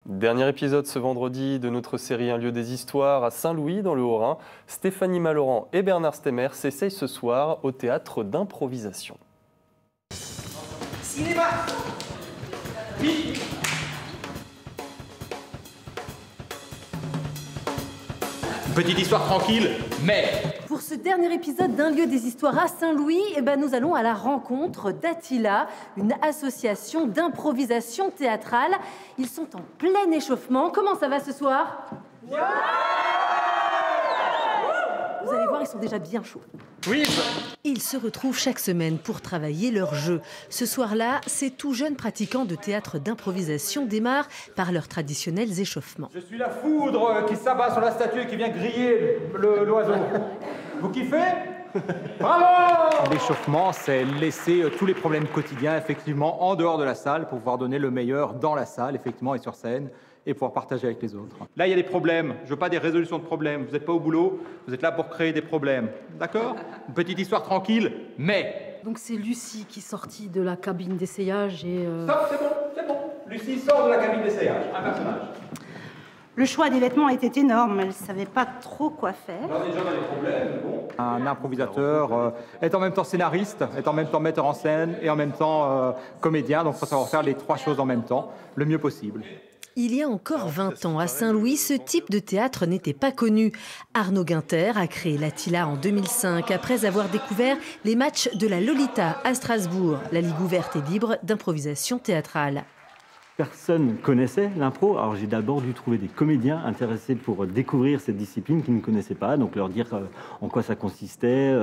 Dernier épisode ce vendredi de notre série Un lieu des histoires à Saint-Louis dans le Haut-Rhin. Stéphanie Malorand et Bernard Stemmer s'essayent ce soir au théâtre d'improvisation. Cinéma. Oui. Une petite histoire tranquille, mais... Pour ce dernier épisode d'Un lieu des histoires à Saint-Louis, nous allons à la rencontre d'Attila, une association d'improvisation théâtrale. Ils sont en plein échauffement. Comment ça va ce soir? Vous allez voir, ils sont déjà bien chauds. Oui. Ils se retrouvent chaque semaine pour travailler leur jeu. Ce soir-là, ces tout jeunes pratiquants de théâtre d'improvisation démarrent par leurs traditionnels échauffements. Je suis la foudre qui s'abat sur la statue et qui vient griller l'oiseau. Vous kiffez? Bravo! L'échauffement, c'est laisser tous les problèmes quotidiens, effectivement, en dehors de la salle pour pouvoir donner le meilleur dans la salle, effectivement, et sur scène, et pouvoir partager avec les autres. Là, il y a des problèmes. Je veux pas des résolutions de problèmes. Vous n'êtes pas au boulot, vous êtes là pour créer des problèmes. D'accord? Une petite histoire tranquille, mais... Donc c'est Lucie qui est sortie de la cabine d'essayage et... Stop, c'est bon. Lucie sort de la cabine d'essayage. Un personnage. Le choix des vêtements était énorme, elle ne savait pas trop quoi faire. On a déjà des problèmes, bon. Un improvisateur est en même temps scénariste, est en même temps metteur en scène et en même temps comédien, donc il faut savoir faire les trois choses en même temps, le mieux possible. Il y a encore 20 ans, à Saint-Louis, ce type de théâtre n'était pas connu. Arnaud Guinter a créé l'Attila en 2005, après avoir découvert les matchs de la Lolita à Strasbourg, la Ligue ouverte et libre d'improvisation théâtrale. Personne connaissait l'impro, alors j'ai d'abord dû trouver des comédiens intéressés pour découvrir cette discipline qu'ils ne connaissaient pas, donc leur dire en quoi ça consistait,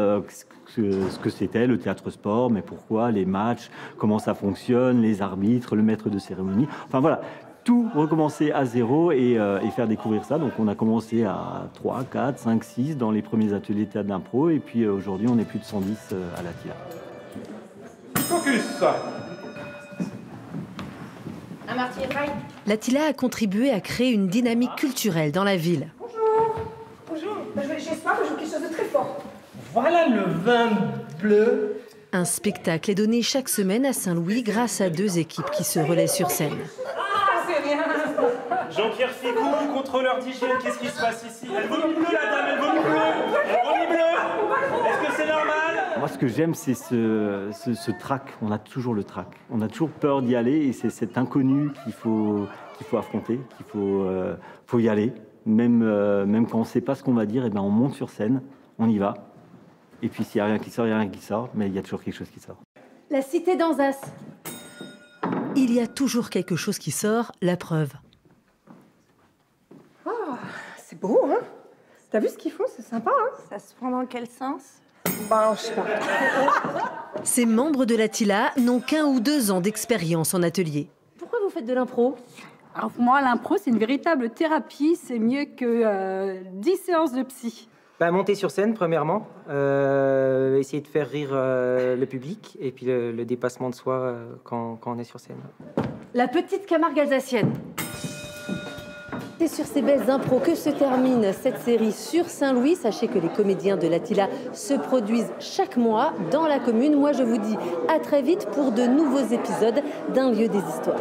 ce que c'était le théâtre sport, mais pourquoi, les matchs, comment ça fonctionne, les arbitres, le maître de cérémonie, enfin voilà. Tout recommencer à zéro et faire découvrir ça. Donc on a commencé à 3, 4, 5, 6 dans les premiers ateliers de théâtre d'impro et puis aujourd'hui on est plus de 110 à l'Attila. Focus. L'Attila a contribué à créer une dynamique culturelle dans la ville. Bonjour. J'ai soif, je veux quelque chose de très fort. Voilà le vin bleu. Un spectacle est donné chaque semaine à Saint-Louis grâce à 2 équipes qui se relaient sur scène. Jean-Pierre Ficou, contrôleur d'hygiène, qu'est-ce qui se passe ici? Elle vomit bleu, la dame, elle vomit bleu. Elle vomit bleu. Est-ce que c'est normal? Moi, ce que j'aime, c'est ce trac. On a toujours le trac. On a toujours peur d'y aller et c'est cet inconnu qu'il faut affronter, qu'il faut y aller. Même quand on ne sait pas ce qu'on va dire, on monte sur scène, on y va. Et puis s'il n'y a rien qui sort, il n'y a rien qui sort, mais il y a toujours quelque chose qui sort. La cité d'Anzas. Il y a toujours quelque chose qui sort, la preuve. C'est beau, hein? T'as vu ce qu'ils font? C'est sympa, hein? Ça se prend dans quel sens? Bah, je sais pas. Ces membres de l'Attila n'ont qu'1 ou 2 ans d'expérience en atelier. Pourquoi vous faites de l'impro? Alors pour moi, l'impro, c'est une véritable thérapie. C'est mieux que 10 séances de psy. Monter sur scène, premièrement. Essayer de faire rire le public. Et puis le dépassement de soi quand on est sur scène. La petite Camargue alsacienne. C'est sur ces belles impros que se termine cette série sur Saint-Louis. Sachez que les comédiens de l'Attila se produisent chaque mois dans la commune. Moi, je vous dis à très vite pour de nouveaux épisodes d'Un lieu des histoires.